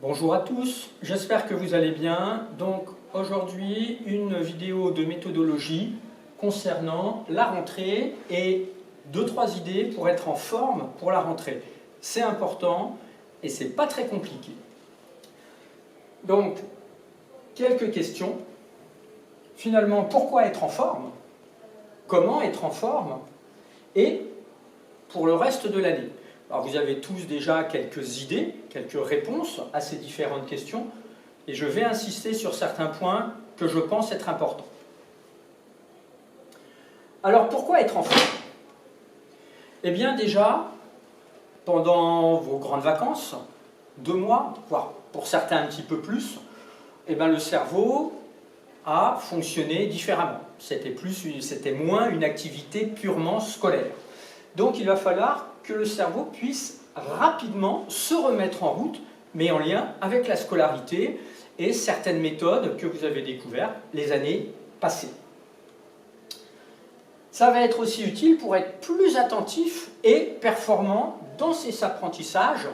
Bonjour à tous, j'espère que vous allez bien. Donc aujourd'hui, une vidéo de méthodologie concernant la rentrée et 2-3 idées pour être en forme pour la rentrée. C'est important et c'est pas très compliqué. Donc, quelques questions. Finalement, pourquoi être en forme? Comment être en forme? Et pour le reste de l'année. Alors vous avez tous déjà quelques idées, quelques réponses à ces différentes questions, et je vais insister sur certains points que je pense être importants. Alors pourquoi être en forme? Eh bien déjà, pendant vos grandes vacances, 2 mois, voire pour certains un petit peu plus, eh bien le cerveau a fonctionné différemment. C'était moins une activité purement scolaire. Donc il va falloir que le cerveau puisse rapidement se remettre en route, mais en lien avec la scolarité et certaines méthodes que vous avez découvertes les années passées. Ça va être aussi utile pour être plus attentif et performant dans ses apprentissages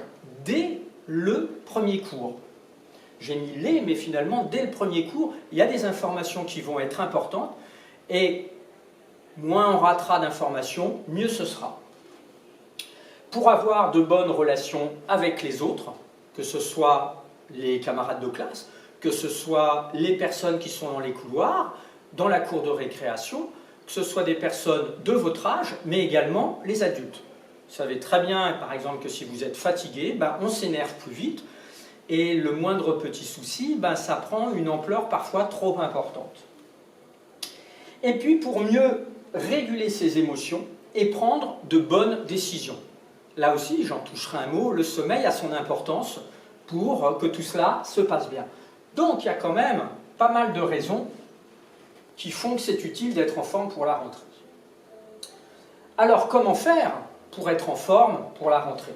dès le premier cours. J'ai mis les, mais finalement, dès le premier cours, il y a des informations qui vont être importantes, et moins on ratera d'informations, mieux ce sera. Pour avoir de bonnes relations avec les autres, que ce soit les camarades de classe, que ce soit les personnes qui sont dans les couloirs, dans la cour de récréation, que ce soit des personnes de votre âge, mais également les adultes. Vous savez très bien, par exemple, que si vous êtes fatigué, on s'énerve plus vite, et le moindre petit souci, ça prend une ampleur parfois trop importante. Et puis, pour mieux réguler ses émotions et prendre de bonnes décisions. Là aussi, j'en toucherai un mot, le sommeil a son importance pour que tout cela se passe bien. Donc, il y a quand même pas mal de raisons qui font que c'est utile d'être en forme pour la rentrée. Alors, comment faire pour être en forme pour la rentrée?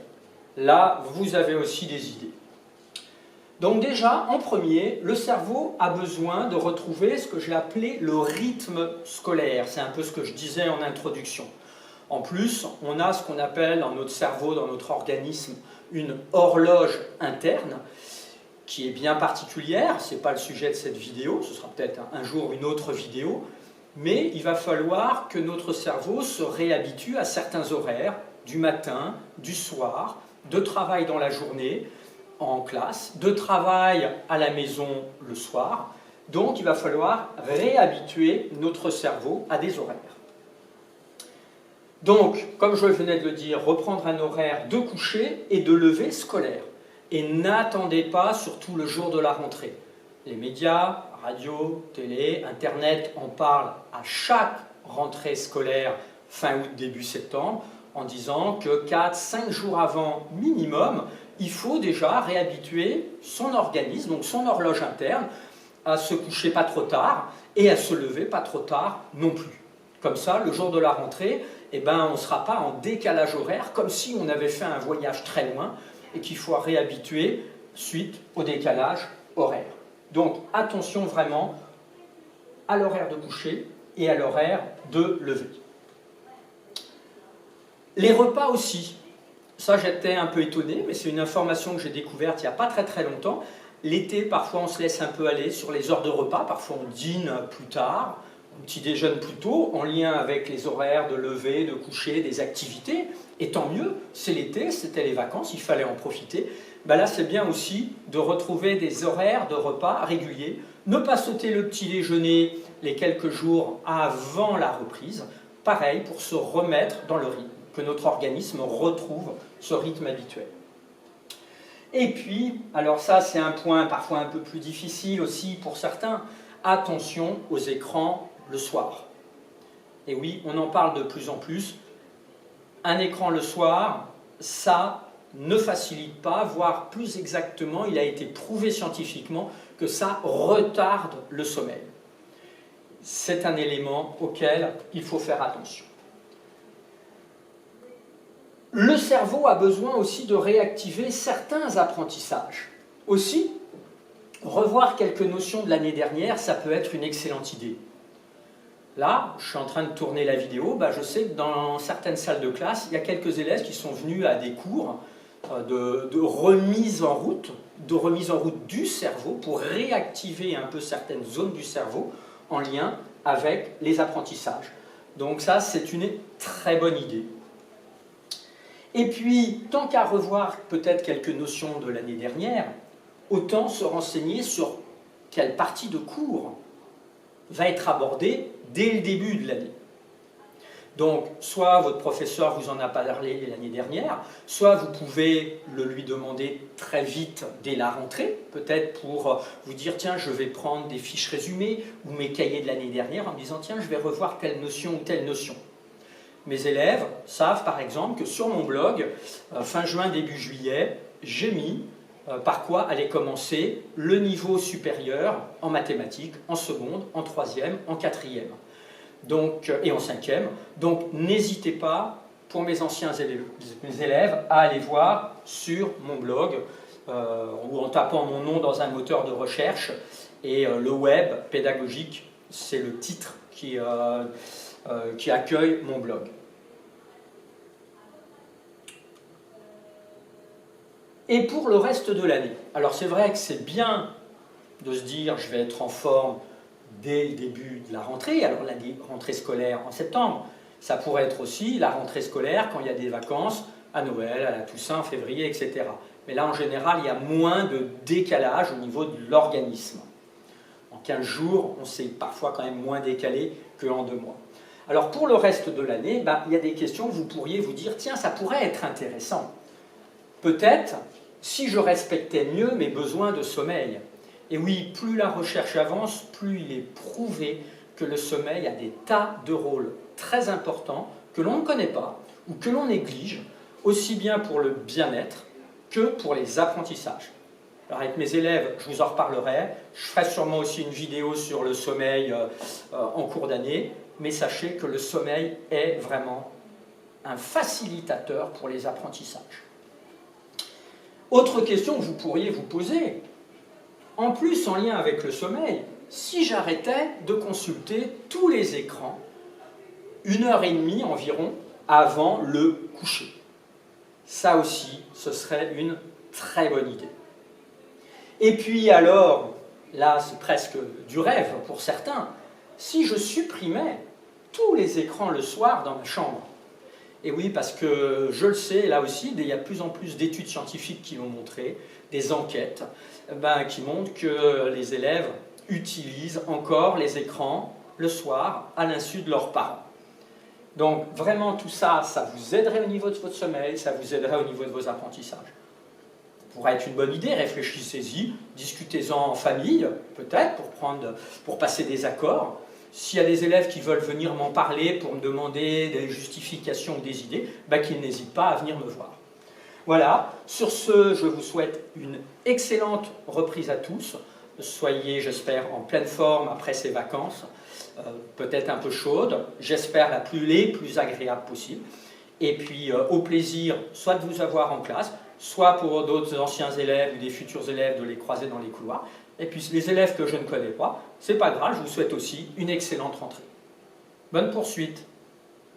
Là, vous avez aussi des idées. Donc déjà, en premier, le cerveau a besoin de retrouver ce que j'ai appelé le rythme scolaire. C'est un peu ce que je disais en introduction. En plus, on a ce qu'on appelle dans notre cerveau, dans notre organisme, une horloge interne qui est bien particulière. Ce n'est pas le sujet de cette vidéo, ce sera peut-être un jour une autre vidéo, mais il va falloir que notre cerveau se réhabitue à certains horaires, du matin, du soir, de travail dans la journée, en classe, de travail à la maison le soir. Donc il va falloir réhabituer notre cerveau à des horaires. Donc, comme je venais de le dire, reprendre un horaire de coucher et de lever scolaire. Et n'attendez pas, surtout le jour de la rentrée. Les médias, radio, télé, internet en parlent à chaque rentrée scolaire fin août, début septembre, en disant que 4-5 jours avant minimum, il faut déjà réhabituer son organisme, donc son horloge interne, à se coucher pas trop tard et à se lever pas trop tard non plus. Comme ça, le jour de la rentrée, on ne sera pas en décalage horaire, comme si on avait fait un voyage très loin et qu'il faut réhabituer suite au décalage horaire. Donc attention vraiment à l'horaire de coucher et à l'horaire de lever. Les repas aussi. Ça, j'étais un peu étonné, mais c'est une information que j'ai découverte il n'y a pas très très longtemps. L'été, parfois, on se laisse un peu aller sur les heures de repas. Parfois, on dîne plus tard, on petit déjeune plus tôt, en lien avec les horaires de lever, de coucher, des activités. Et tant mieux, c'est l'été, c'était les vacances, il fallait en profiter. Là, c'est bien aussi de retrouver des horaires de repas réguliers. Ne pas sauter le petit déjeuner les quelques jours avant la reprise. Pareil, pour se remettre dans le rythme, que notre organisme retrouve ce rythme habituel. Et puis, alors ça c'est un point parfois un peu plus difficile aussi pour certains, attention aux écrans le soir. Et oui, on en parle de plus en plus. Un écran le soir, ça ne facilite pas, voire plus exactement, il a été prouvé scientifiquement que ça retarde le sommeil. C'est un élément auquel il faut faire attention. Le cerveau a besoin aussi de réactiver certains apprentissages. Aussi, revoir quelques notions de l'année dernière, ça peut être une excellente idée. Là, je suis en train de tourner la vidéo, je sais que dans certaines salles de classe, il y a quelques élèves qui sont venus à des cours de remise en route, du cerveau pour réactiver un peu certaines zones du cerveau en lien avec les apprentissages. Donc ça, c'est une très bonne idée. Et puis, tant qu'à revoir peut-être quelques notions de l'année dernière, autant se renseigner sur quelle partie de cours va être abordée dès le début de l'année. Donc, soit votre professeur vous en a parlé l'année dernière, soit vous pouvez le lui demander très vite dès la rentrée, peut-être pour vous dire, tiens, je vais prendre des fiches résumées ou mes cahiers de l'année dernière en me disant, tiens, je vais revoir telle notion ou telle notion. Mes élèves savent par exemple que sur mon blog, fin juin, début juillet, j'ai mis par quoi allait commencer le niveau supérieur en mathématiques, en seconde, en troisième, en quatrième. Donc, et en cinquième. Donc n'hésitez pas, pour mes anciens élèves, à aller voir sur mon blog ou en tapant mon nom dans un moteur de recherche. Et le web pédagogique, c'est le titre qui accueille mon blog. Et pour le reste de l'année, alors c'est vrai que c'est bien de se dire je vais être en forme dès le début de la rentrée, alors la rentrée scolaire en septembre, ça pourrait être aussi la rentrée scolaire quand il y a des vacances à Noël, à la Toussaint, en février, etc. Mais là en général il y a moins de décalage au niveau de l'organisme. En 15 jours, on s'est parfois quand même moins décalé qu'en 2 mois. Alors pour le reste de l'année, il y a des questions que vous pourriez vous dire, tiens, ça pourrait être intéressant. Peut-être si je respectais mieux mes besoins de sommeil. Et oui, plus la recherche avance, plus il est prouvé que le sommeil a des tas de rôles très importants que l'on ne connaît pas ou que l'on néglige, aussi bien pour le bien-être que pour les apprentissages. Alors avec mes élèves, je vous en reparlerai. Je ferai sûrement aussi une vidéo sur le sommeil en cours d'année, mais sachez que le sommeil est vraiment un facilitateur pour les apprentissages. Autre question que vous pourriez vous poser, en plus en lien avec le sommeil, si j'arrêtais de consulter tous les écrans 1h30 environ avant le coucher. Ça aussi, ce serait une très bonne idée. Et puis alors, là c'est presque du rêve pour certains, si je supprimais tous les écrans le soir dans ma chambre. Et oui, parce que je le sais, là aussi, il y a de plus en plus d'études scientifiques qui l'ont montré, des enquêtes qui montrent que les élèves utilisent encore les écrans le soir à l'insu de leurs parents. Donc vraiment tout ça, ça vous aiderait au niveau de votre sommeil, ça vous aiderait au niveau de vos apprentissages. Ça pourrait être une bonne idée, réfléchissez-y, discutez-en en famille, peut-être, pour passer des accords. S'il y a des élèves qui veulent venir m'en parler pour me demander des justifications ou des idées, qu'ils n'hésitent pas à venir me voir. Voilà, sur ce, je vous souhaite une excellente reprise à tous. Soyez, j'espère, en pleine forme après ces vacances, peut-être un peu chaudes, j'espère les plus agréables possibles. Et puis, au plaisir, soit de vous avoir en classe, soit pour d'autres anciens élèves ou des futurs élèves de les croiser dans les couloirs. Et puis les élèves que je ne connais pas, c'est pas grave, je vous souhaite aussi une excellente rentrée. Bonne poursuite.